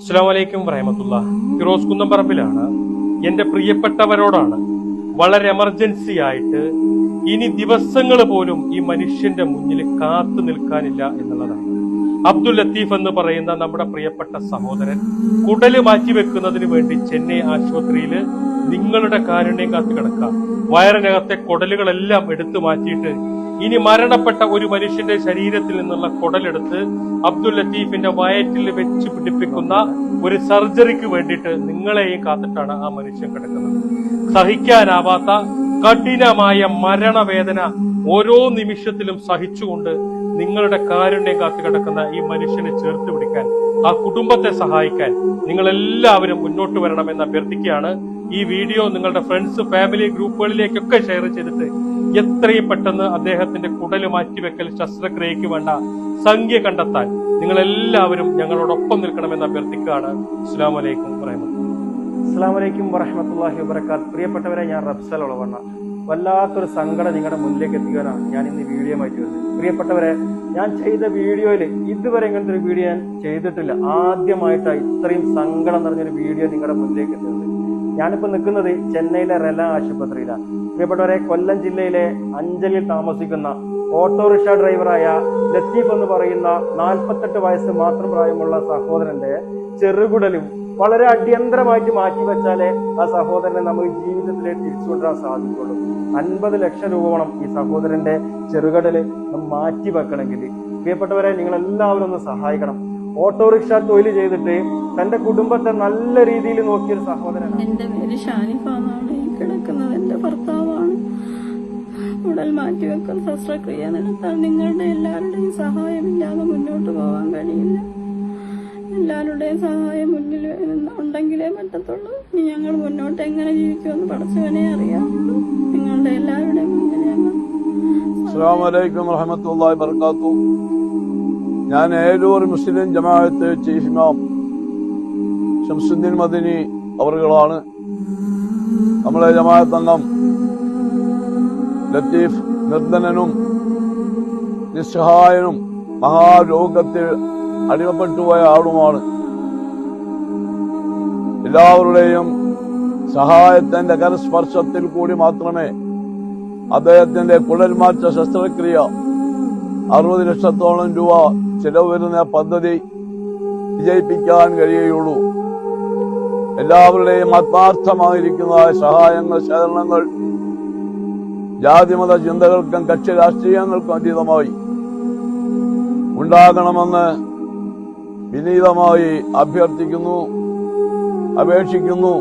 അസ്സലാമു വറഹ്മത്തുള്ളാഹി. ഫിറോസ് കുന്നംപറമ്പിലാണ്. എന്റെ പ്രിയപ്പെട്ടവരോടാണ്, വളരെ എമർജൻസി ആയിട്ട് ഇനി ദിവസങ്ങൾ പോലും ഈ മനുഷ്യന്റെ മുന്നിൽ കാത്തു നിൽക്കാനില്ല എന്നുള്ളതാണ്. അബ്ദുൽ ലത്തീഫ് എന്ന് പറയുന്ന നമ്മുടെ പ്രിയപ്പെട്ട സഹോദരൻ കുടല് മാറ്റിവെക്കുന്നതിന് വേണ്ടി ചെന്നൈ ആശുപത്രിയിൽ നിങ്ങളുടെ കാരുണ്യം കാത്തു കിടക്കാം. വയറിനകത്തെ കുടലുകളെല്ലാം എടുത്തു മാറ്റിയിട്ട് ഇനി മരണപ്പെട്ട ഒരു മനുഷ്യന്റെ ശരീരത്തിൽ നിന്നുള്ള കുടലെടുത്ത് അബ്ദുൽ ലത്തീഫിന്റെ വയറ്റിൽ വെച്ച് പിടിപ്പിക്കുന്ന ഒരു സർജറിക്ക് വേണ്ടിയിട്ട് നിങ്ങളെയും കാത്തിട്ടാണ് ആ മനുഷ്യൻ കിടക്കുന്നത്. സഹിക്കാനാവാത്ത കഠിനമായ മരണവേദന ഓരോ നിമിഷത്തിലും സഹിച്ചുകൊണ്ട് നിങ്ങളുടെ കാരുണ്യം കാത്തു കിടക്കുന്ന ഈ മനുഷ്യനെ ചേർത്ത് പിടിക്കാൻ, ആ കുടുംബത്തെ സഹായിക്കാൻ നിങ്ങൾ എല്ലാവരും മുന്നോട്ട് വരണമെന്ന് അഭ്യർത്ഥിക്കുകയാണ്. ഈ വീഡിയോ നിങ്ങളുടെ ഫ്രണ്ട്സ്, ഫാമിലി ഗ്രൂപ്പുകളിലേക്കൊക്കെ ഷെയർ ചെയ്തിട്ട് എത്രയും പെട്ടെന്ന് അദ്ദേഹത്തിന്റെ കുടല് മാറ്റിവെക്കൽ ശസ്ത്രക്രിയയ്ക്ക് വേണ്ട സംഖ്യ കണ്ടെത്താൻ നിങ്ങൾ എല്ലാവരും ഞങ്ങളോടൊപ്പം നിൽക്കണമെന്ന് അഭ്യർത്ഥിക്കുകയാണ്. അസ്സലാമു അലൈക്കും വറഹ്മത്തുള്ളാഹി വബറകാത്ത്. പ്രിയപ്പെട്ടവരെ, ഞാൻ റബ്സൽ ഉളവണ്ണ. വല്ലാത്തൊരു സങ്കടം നിങ്ങളുടെ മുന്നിലേക്ക് എത്തിക്കാനാണ് ഞാൻ ഇന്ന് വീഡിയോ ആയിട്ട് വരുന്നത്. പ്രിയപ്പെട്ടവരെ, ഞാൻ ചെയ്ത വീഡിയോയിൽ ഇതുവരെ ഇങ്ങനത്തെ ഒരു വീഡിയോ ഞാൻ ചെയ്തിട്ടില്ല. ആദ്യമായിട്ടാണ് ഇത്രയും സങ്കടം നിറഞ്ഞൊരു വീഡിയോ നിങ്ങളുടെ മുന്നിലേക്ക് എത്തുന്നത്. ഞാനിപ്പോ നിൽക്കുന്നത് ചെന്നൈയിലെ റെല ആശുപത്രിയിലാണ്. പ്രിയപ്പെട്ടവരെ, കൊല്ലം ജില്ലയിലെ അഞ്ചലിൽ താമസിക്കുന്ന ഓട്ടോറിക്ഷ ഡ്രൈവറായ ലത്തീഫ് എന്ന് പറയുന്ന 48 വയസ്സ് മാത്രം പ്രായമുള്ള സഹോദരന്റെ ചെറുകുടലും വളരെ അടിയന്തരമായിട്ട് മാറ്റിവെച്ചാലേ ആ സഹോദരനെ നമുക്ക് ജീവിതത്തിലേക്ക് തിരിച്ചുകൊണ്ടുവരാൻ സാധിക്കുള്ളൂ. 50 ലക്ഷം രൂപ വേണം ഈ സഹോദരന്റെ ചെറുകടല് മാറ്റി വെക്കണമെങ്കിൽ. പ്രിയപ്പെട്ടവരെ, നിങ്ങൾ എല്ലാവരും ഒന്ന് സഹായിക്കണം. ഓട്ടോറിക്ഷ തൊഴിൽ ചെയ്തിട്ട് തന്റെ കുടുംബത്തെ നല്ല രീതിയിൽ നോക്കിയൊരു സഹോദരൻ. എന്റെ പേര് ഷാനിഫാന്നാണ്. ഈ കിടക്കുന്നത് എന്റെ ഭർത്താവാണ്. ഉടൽ മാറ്റിവെക്കുന്ന ശസ്ത്രക്രിയ നടത്താൻ നിങ്ങളുടെ എല്ലാവരുടെയും സഹായമില്ലാതെ മുന്നോട്ട് പോകാൻ കഴിയില്ല. എല്ലാവരുടെയും സഹായം മുന്നിൽ ഉണ്ടെങ്കിലേ പറ്റത്തുള്ളൂ. ഇനി ഞങ്ങൾ മുന്നോട്ട് എങ്ങനെ ജീവിക്കുമെന്ന് പടച്ചവനെ അറിയാവുള്ളൂ. നിങ്ങളുടെ എല്ലാവരുടെയും മുന്നിൽ ഞങ്ങൾ. അസ്സലാമു അലൈക്കും വറഹ്മത്തുള്ളാഹി വബറകാതുഹു. ഞാൻ ഏലൂർ മുസ്ലിം ജമാഅത്ത് ചീഫ് ഇമാം ശംസുദ്ദീൻ മദനി അവറുകളാണ്. നമ്മളെ ജമാഅത്ത് അംഗം ലത്തീഫ് നിർധനനും നിസ്സഹായനും മഹാരോഗത്തിൽ അടിമപ്പെട്ടുപോയ ആളുമാണ്. എല്ലാവരുടെയും സഹായത്തിന്റെ കരസ്പർശത്തിൽ കൂടി മാത്രമേ അദ്ദേഹത്തിന്റെ കുടൽമാറ്റ ശസ്ത്രക്രിയ 60 ലക്ഷത്തോളം രൂപ ചെലവ് വരുന്ന പദ്ധതി വിജയിപ്പിക്കാൻ കഴിയുകയുള്ളൂ. എല്ലാവരുടെയും ആത്മാർത്ഥമായിരിക്കുന്ന സഹായങ്ങൾ, സഹകരണങ്ങൾ ജാതിമത ചിന്തകൾക്കും കക്ഷി രാഷ്ട്രീയങ്ങൾക്കും അതീതമായി ഉണ്ടാകണമെന്ന് വിനീതമായി അഭ്യർത്ഥിക്കുന്നു, അപേക്ഷിക്കുന്നു.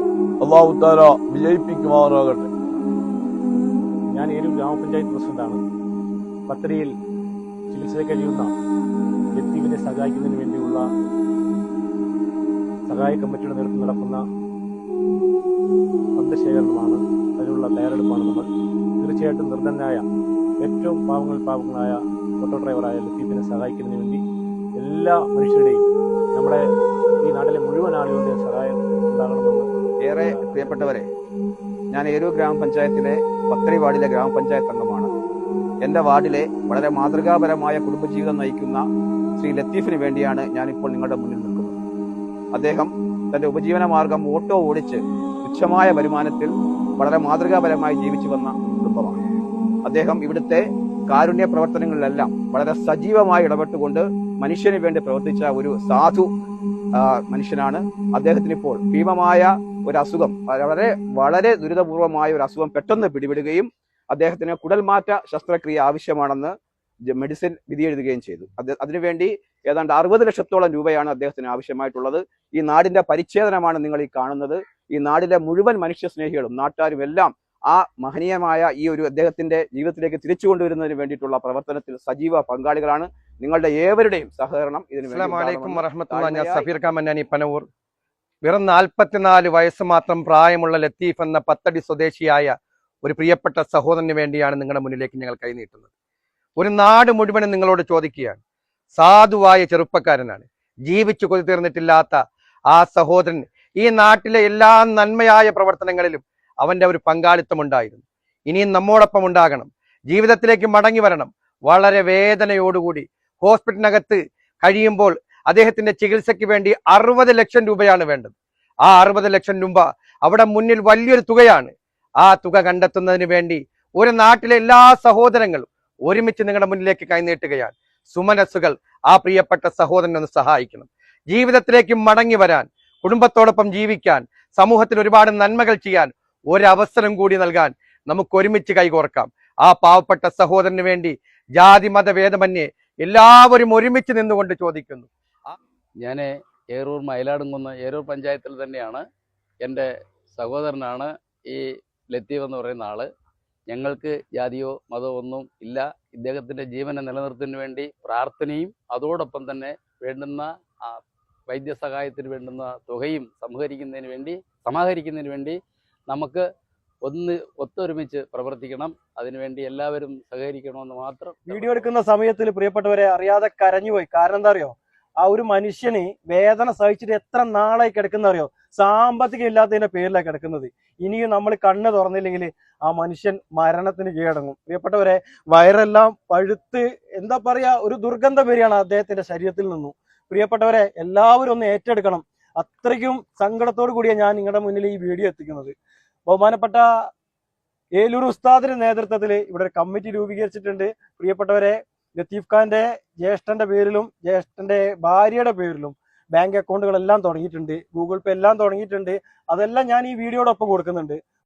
അല്ലാഹു തആല വിജയിപ്പിക്കുമാറാകട്ടെ. ഞാൻ ഏലൂർ ഗ്രാമപഞ്ചായത്ത് പ്രസിഡന്റാണ്. പത്തരിയിൽ ചികിത്സയിൽ കഴിയുന്ന ലത്തീഫിനെ സഹായിക്കുന്നതിന് വേണ്ടിയുള്ള സഹായ കമ്മിറ്റിയുടെ നേതൃത്വം നടക്കുന്ന ഫണ്ട് ശേഖരണമാണ്. അതിനുള്ള തയ്യാറെടുപ്പാണ് നമ്മൾ. തീർച്ചയായിട്ടും നിർധനായ, ഏറ്റവും പാവങ്ങളായ ഓട്ടോ ഡ്രൈവറായ ലത്തീഫിനെ സഹായിക്കുന്നതിന് വേണ്ടി എല്ലാ മനുഷ്യരുടെയും, നമ്മുടെ ഈ നാട്ടിലെ മുഴുവൻ ആളുകളുടെയും സഹായം ഉണ്ടാകണമെന്ന്. ഏറെ പ്രിയപ്പെട്ടവരെ, ഞാൻ ഏലൂർ ഗ്രാമപഞ്ചായത്തിലെ പത്തരി വാർഡിലെ ഗ്രാമപഞ്ചായത്ത് അംഗമാണ്. എൻ്റെ വാർഡിലെ വളരെ മാതൃകാപരമായ കുടുംബജീവിതം നയിക്കുന്ന ശ്രീ ലത്തീഫിന് വേണ്ടിയാണ് ഞാനിപ്പോൾ നിങ്ങളുടെ മുന്നിൽ നിൽക്കുന്നത്. അദ്ദേഹം തന്റെ ഉപജീവന മാർഗം ഓട്ടോ ഓടിച്ച് തുച്ഛമായ വരുമാനത്തിൽ വളരെ മാതൃകാപരമായി ജീവിച്ചു വന്ന കുടുംബമാണ്. അദ്ദേഹം ഇവിടുത്തെ കാരുണ്യ പ്രവർത്തനങ്ങളിലെല്ലാം വളരെ സജീവമായി ഇടപെട്ടുകൊണ്ട് മനുഷ്യന് വേണ്ടി പ്രവർത്തിച്ച ഒരു സാധു മനുഷ്യനാണ്. അദ്ദേഹത്തിന് ഇപ്പോൾ ഭീമമായ ഒരു അസുഖം, വളരെ ദുരിതപൂർവമായ ഒരു അസുഖം പെട്ടെന്ന് പിടിപെടുകയും അദ്ദേഹത്തിന് കുടൽമാറ്റ ശസ്ത്രക്രിയ ആവശ്യമാണെന്ന് മെഡിസിൻ വിധി എഴുതുകയും ചെയ്തു. അതിനുവേണ്ടി ഏതാണ്ട് 60 ലക്ഷത്തോളം രൂപയാണ് അദ്ദേഹത്തിന് ആവശ്യമായിട്ടുള്ളത്. ഈ നാടിന്റെ പരിച്ഛേദനമാണ് നിങ്ങൾ ഈ കാണുന്നത്. ഈ നാടിലെ മുഴുവൻ മനുഷ്യ സ്നേഹികളും നാട്ടുകാരും എല്ലാം ആ മഹനീയമായ ഈ ഒരു അദ്ദേഹത്തിന്റെ ജീവിതത്തിലേക്ക് തിരിച്ചു കൊണ്ടുവരുന്നതിന് വേണ്ടിയിട്ടുള്ള പ്രവർത്തനത്തിൽ സജീവ പങ്കാളികളാണ്. നിങ്ങളുടെ ഏവരുടെയും സഹകരണം ഇതിന് വേണ്ടി. അസ്സലാമു അലൈക്കും വറഹ്മത്തുള്ളാഹി. ഞാൻ സഫീർ ഖാൻ മന്നാനി, പനവൂർ. വെറും 44 വയസ്സ് മാത്രം പ്രായമുള്ള ലത്തീഫ് എന്ന പത്തടി സ്വദേശിയായ ഒരു പ്രിയപ്പെട്ട സഹോദരന് വേണ്ടിയാണ് നിങ്ങളുടെ മുന്നിലേക്ക് ഞങ്ങൾ കൈനീട്ടുന്നത്. ഒരു നാട് മുഴുവനും നിങ്ങളോട് ചോദിക്കുകയാണ്. സാധുവായ ചെറുപ്പക്കാരനാണ്. ജീവിച്ചു കൊതി തീർന്നിട്ടില്ലാത്ത ആ സഹോദരൻ ഈ നാട്ടിലെ എല്ലാ നന്മയായ പ്രവർത്തനങ്ങളിലും അവന്റെ ഒരു പങ്കാളിത്തം ഉണ്ടായിരുന്നു. ഇനിയും നമ്മോടൊപ്പം ഉണ്ടാകണം. ജീവിതത്തിലേക്ക് മടങ്ങി വരണം. വളരെ വേദനയോടുകൂടി ഹോസ്പിറ്റലിനകത്ത് കഴിയുമ്പോൾ അദ്ദേഹത്തിന്റെ ചികിത്സയ്ക്ക് വേണ്ടി 60 ലക്ഷം രൂപയാണ് വേണ്ടത്. ആ 60 ലക്ഷം രൂപ അവിടെ മുന്നിൽ വലിയൊരു തുകയാണ്. ആ തുക കണ്ടെത്തുന്നതിന് വേണ്ടി ഒരു നാട്ടിലെ എല്ലാ സഹോദരങ്ങളും ഒരുമിച്ച് നിങ്ങളുടെ മുന്നിലേക്ക് കൈനീട്ടുകയാണ്. സുമനസ്സുകൾ ആ പ്രിയപ്പെട്ട സഹോദരനെ ഒന്ന് സഹായിക്കണം. ജീവിതത്തിലേക്ക് മടങ്ങി വരാൻ, കുടുംബത്തോടൊപ്പം ജീവിക്കാൻ, സമൂഹത്തിൽ ഒരുപാട് നന്മകൾ ചെയ്യാൻ ഒരവസരം കൂടി നൽകാൻ നമുക്ക് ഒരുമിച്ച് കൈകോർക്കാം. ആ പാവപ്പെട്ട സഹോദരന് വേണ്ടി ജാതി മത ഭേദമന്യേ എല്ലാവരും ഒരുമിച്ച് നിന്നുകൊണ്ട് ചോദിക്കുന്നു. ഞാൻ ഏറൂർ മയിലാടുംകുന്ന് ഏരൂർ പഞ്ചായത്തിൽ തന്നെയാണ്. എൻ്റെ സഹോദരനാണ് ഈ ലത്തീഫ് എന്ന് പറയുന്ന ആള്. ഞങ്ങൾക്ക് ജാതിയോ മതമോ ഒന്നും ഇല്ല. ഇദ്ദേഹത്തിൻ്റെ ജീവനെ നിലനിർത്തുന്നതിന് വേണ്ടി പ്രാർത്ഥനയും അതോടൊപ്പം തന്നെ വേണ്ടുന്ന വൈദ്യസഹായത്തിന് വേണ്ടുന്ന തുകയും സമാഹരിക്കുന്നതിന് വേണ്ടി നമുക്ക് ഒത്തൊരുമിച്ച് പ്രവർത്തിക്കണം. അതിനുവേണ്ടി എല്ലാവരും സഹകരിക്കണമെന്ന് മാത്രം. വീഡിയോ എടുക്കുന്ന സമയത്തിൽ പ്രിയപ്പെട്ടവരെ അറിയാതെ കരഞ്ഞുപോയി. കാരണം എന്താ അറിയോ, ആ ഒരു മനുഷ്യന് വേദന സഹിച്ചിട്ട് എത്ര നാളായി കിടക്കുന്ന അറിയോ? സാമ്പത്തികം ഇല്ലാത്തതിന്റെ പേരിലാണ് കിടക്കുന്നത്. ഇനിയും നമ്മൾ കണ്ണ് തുറന്നില്ലെങ്കിൽ ആ മനുഷ്യൻ മരണത്തിന് കീഴടങ്ങും. പ്രിയപ്പെട്ടവരെ, വയറെല്ലാം പഴുത്ത് എന്താ പറയാ, ഒരു ദുർഗന്ധം വരികയാണ് അദ്ദേഹത്തിന്റെ ശരീരത്തിൽ നിന്നും. പ്രിയപ്പെട്ടവരെ, എല്ലാവരും ഒന്ന് ഏറ്റെടുക്കണം. അത്രയ്ക്കും സങ്കടത്തോടു കൂടിയാണ് ഞാൻ നിങ്ങളുടെ മുന്നിൽ ഈ വീഡിയോ എത്തിക്കുന്നത്. ബഹുമാനപ്പെട്ട ഏലൂർ ഉസ്താദിന്റെ നേതൃത്വത്തിൽ ഇവിടെ ഒരു കമ്മിറ്റി രൂപീകരിച്ചിട്ടുണ്ട്. പ്രിയപ്പെട്ടവരെ, ലത്തീഫ് ഖാന്റെ ജ്യേഷ്ഠന്റെ പേരിലും ജ്യേഷ്ഠന്റെ ഭാര്യയുടെ പേരിലും ബാങ്ക് അക്കൗണ്ടുകളെല്ലാം തുടങ്ങിയിട്ടുണ്ട്, ഗൂഗിൾ പേ എല്ലാം തുടങ്ങിയിട്ടുണ്ട്. അതെല്ലാം ഞാൻ ഈ വീഡിയോടൊപ്പം കൊടുക്കുന്നുണ്ട്.